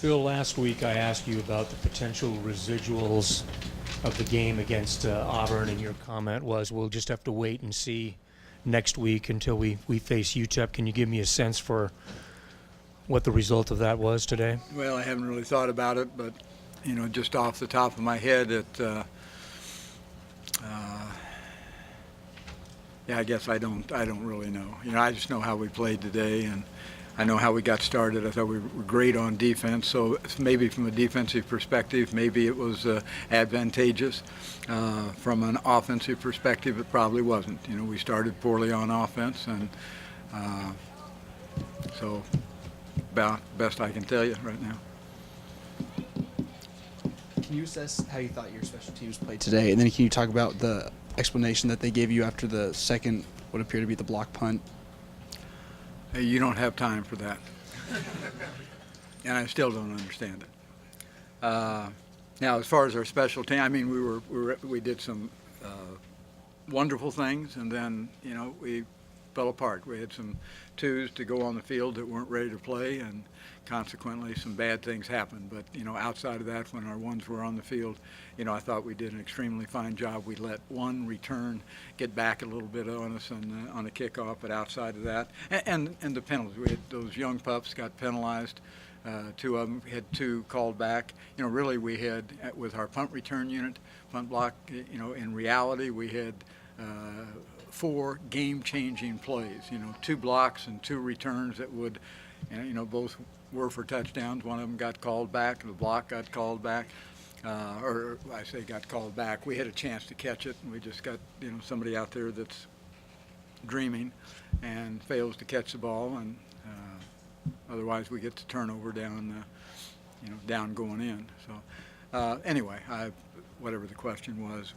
Bill, last week I asked you about the potential residuals of the game against Auburn, and your comment was we'll just have to wait and see next week until we face UTEP. Can you give me a sense for what the result of that was today? Well, I haven't really thought about it, but just off the top of my head, yeah, I guess I don't really know. I just know how we played today, and I know how we got started. I thought we were great on defense, so maybe from a defensive perspective, maybe it was advantageous. From an offensive perspective, it probably wasn't. We started poorly on offense, and so about best I can tell you right now. Can you assess how you thought your special teams played today, and then can you talk about the explanation that they gave you after the second, what appeared to be the block punt? Hey, you don't have time for that. And I still don't understand it. Now, as far as our special team, I mean, we did some wonderful things, and then we fell apart. We had some twos to go on the field that weren't ready to play, and consequently some bad things happened. But outside of that, when our ones were on the field, I thought we did an extremely fine job. We let one return get back a little bit on us on a kickoff, but outside of that, and the penalties, we had those young pups got penalized. Two of them, we had two called back. Really we had, with our punt return unit, punt block, in reality we had 4 game-changing plays. 2 blocks and 2 returns that would, both were for touchdowns. One of them got called back, and the block got called back. Or I say got called back. We had a chance to catch it, and we just got somebody out there that's dreaming and fails to catch the ball, and otherwise we get the turnover down, down going in. So anyway, whatever the question was,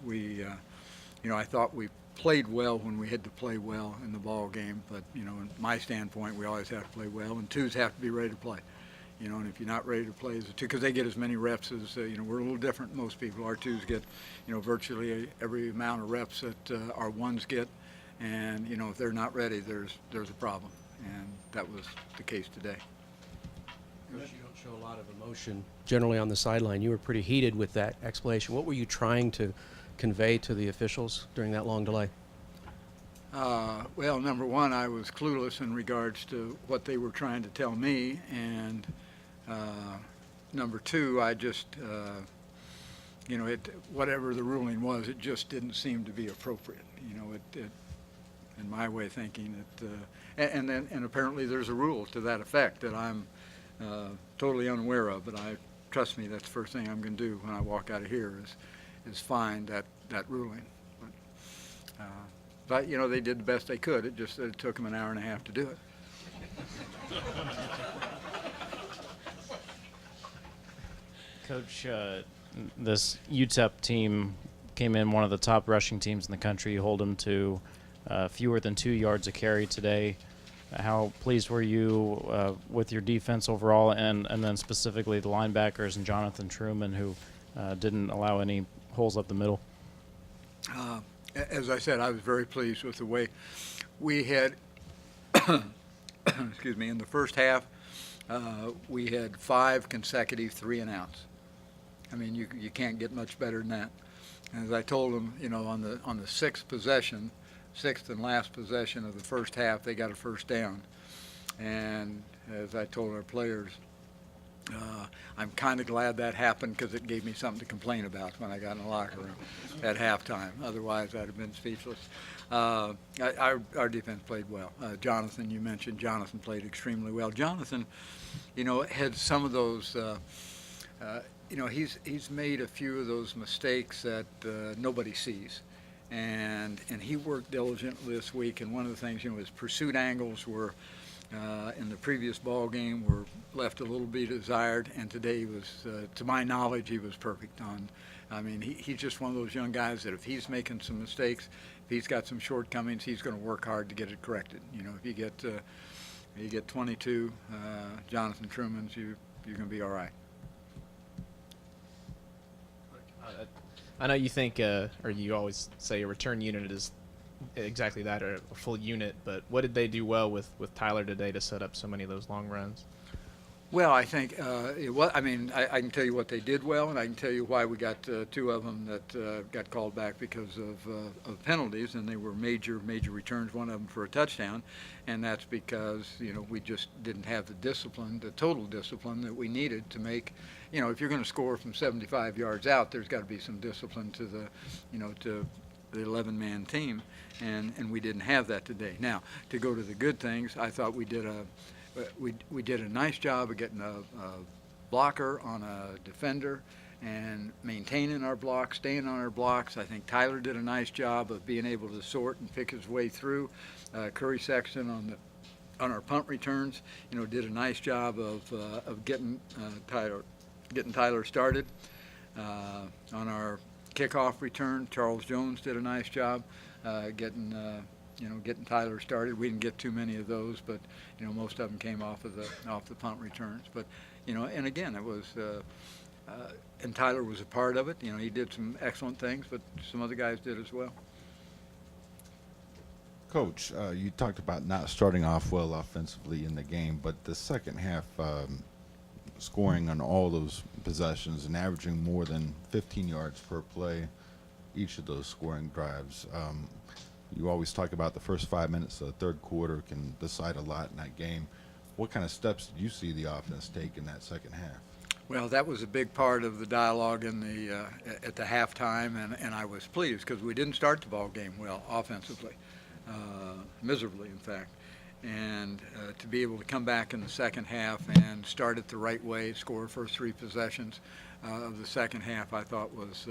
I thought we played well when we had to play well in the ball game, but in my standpoint, we always have to play well, and twos have to be ready to play. And if you're not ready to play as a two, because they get as many reps as, we're a little different than most people. Our twos get, virtually every amount of reps that our ones get, and, if they're not ready, there's a problem, and that was the case today. You don't show a lot of emotion generally on the sideline. You were pretty heated with that explanation. What were you trying to convey to the officials during that long delay? Well, number one, I was clueless in regards to what they were trying to tell me, and number two, I just, whatever the ruling was, it just didn't seem to be appropriate. In my way of thinking, and apparently there's a rule to that effect that I'm totally unaware of. But trust me, that's the first thing I'm going to do when I walk out of here is find that ruling. But they did the best they could. It took them an hour and a half to do it. Coach, this UTEP team came in one of the top rushing teams in the country. You hold them to fewer than 2 yards a carry today. How pleased were you with your defense overall, and then specifically the linebackers and Jonathan Truman, who didn't allow any holes up the middle? As I said, I was very pleased with the way we had, excuse me, in the first half, we had 5 consecutive 3-and-outs. I mean, you can't get much better than that. And as I told them, on the sixth and last possession of the first half, they got a first down. And as I told our players, I'm kind of glad that happened because it gave me something to complain about when I got in the locker room at halftime. Otherwise, I'd have been speechless. Our defense played well. Jonathan, you mentioned, Jonathan played extremely well. Jonathan, had some of those, he's made a few of those mistakes that nobody sees. And he worked diligently this week, and one of the things, his pursuit angles were, in the previous ball game, were left a little bit desired, and today he was, to my knowledge, he was perfect on. I mean, he's just one of those young guys that if he's making some mistakes, if he's got some shortcomings, he's going to work hard to get it corrected. If you get 22 Jonathan Trumans, you're going to be all right. I know you think, or you always say a return unit is exactly that, or a full unit, but what did they do well with Tyler today to set up so many of those long runs? Well, I think I mean, I can tell you what they did well, and I can tell you why we got two of them that got called back because of penalties, and they were major returns. One of them for a touchdown, and that's because we just didn't have the discipline, the total discipline that we needed to make. If you're going to score from 75 yards out, there's got to be some discipline to to the 11-man team, and we didn't have that today. Now, to go to the good things, I thought we did a nice job of getting a blocker on a defender and maintaining our blocks, staying on our blocks. I think Tyler did a nice job of being able to sort and pick his way through. Curry Sexton on our punt returns, did a nice job of getting Tyler started. On our kickoff return, Charles Jones did a nice job getting Tyler started. We didn't get too many of those, but most of them came off the punt returns. But and again, it was and Tyler was a part of it. He did some excellent things, but some other guys did as well. Coach, you talked about not starting off well offensively in the game, but the second half, scoring on all those possessions and averaging more than 15 yards per play, each of those scoring drives. You always talk about the first 5 minutes of the third quarter can decide a lot in that game. What kind of steps did you see the offense take in that second half? Well, that was a big part of the dialogue at the halftime, and I was pleased because we didn't start the ball game well offensively, miserably, in fact. And to be able to come back in the second half and start it the right way, score the first three possessions of the second half, I thought was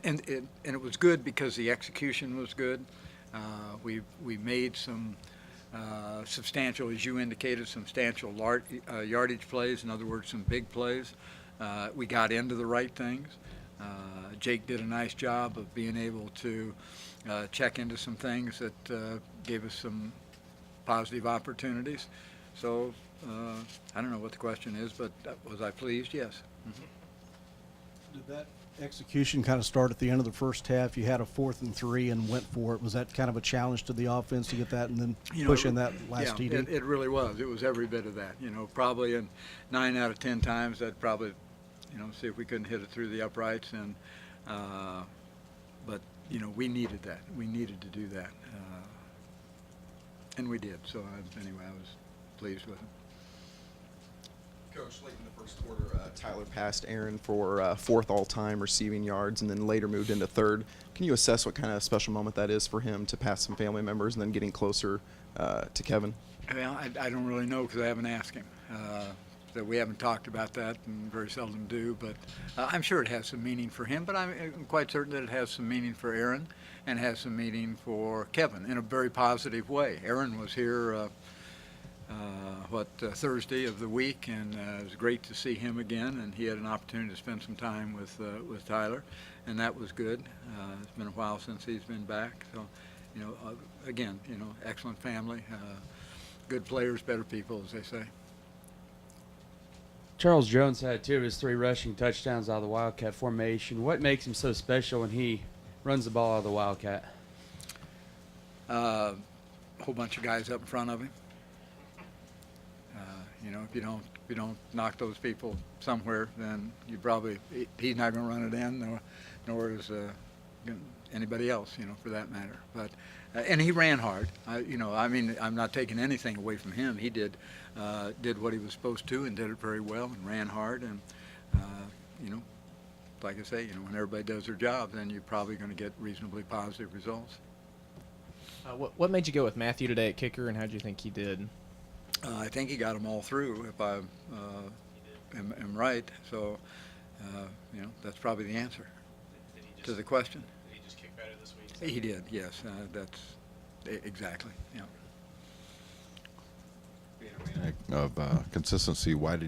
and it was good because the execution was good. We made some substantial, as you indicated, substantial yardage plays. In other words, some big plays. We got into the right things. Jake did a nice job of being able to check into some things that gave us some positive opportunities. So I don't know what the question is, but was I pleased? Yes. Mm-hmm. Did that execution kind of start at the end of the first half? You had a 4th and 3 and went for it. Was that kind of a challenge to the offense to get that and then push in that last TD? It really was. It was every bit of that. Probably in 9 out of 10 times I'd probably, see if we couldn't hit it through the uprights. And but we needed that. We needed to do that, and we did. So anyway, I was pleased with it. Coach, late in the first quarter, Tyler passed Aaron for 4th all-time receiving yards and then later moved into 3rd. Can you assess what kind of special moment that is for him to pass some family members and then getting closer to Kevin? Well, I don't really know because I haven't asked him. That we haven't talked about that and very seldom do, but I'm sure it has some meaning for him, but I'm quite certain that it has some meaning for Aaron and has some meaning for Kevin in a very positive way. Aaron was here Thursday of the week, and it was great to see him again, and he had an opportunity to spend some time with Tyler, and that was good. It's been a while since he's been back, so again, excellent family, good players, better people, as they say. Charles Jones had 2 of his 3 rushing touchdowns out of the Wildcat formation. What makes him so special when he runs the ball out of the Wildcat? A whole bunch of guys up in front of him. If you don't knock those people somewhere, then he's not going to run it in, nor is anybody else, for that matter. But and he ran hard. I'm not taking anything away from him. He did what he was supposed to and did it very well and ran hard. And like I say, when everybody does their job, then you're probably going to get reasonably positive results. What made you go with Matthew today at kicker, and how did you think he did? I think he got them all through, if I am right. So, that's probably the answer to the question. Did he just kick better this week? He did, yes. That's exactly, yeah. Of consistency, what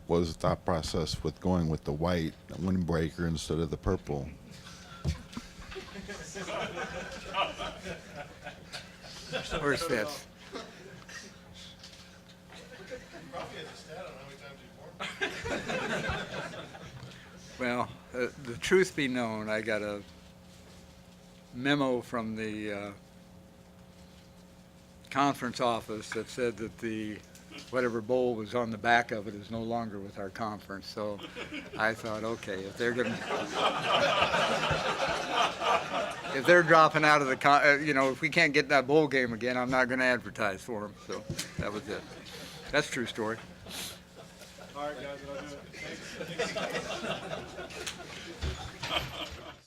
was the thought process with going with the white windbreaker instead of the purple? Where's Fitz? Well, the truth be known, I got a memo from the conference office that said that the whatever bowl was on the back of it is no longer with our conference. So I thought, okay, if they're going to, if they're dropping out of the, if we can't get that bowl game again, I'm not going to advertise for them. So that was it. That's a true story. All right, guys, I'll do it.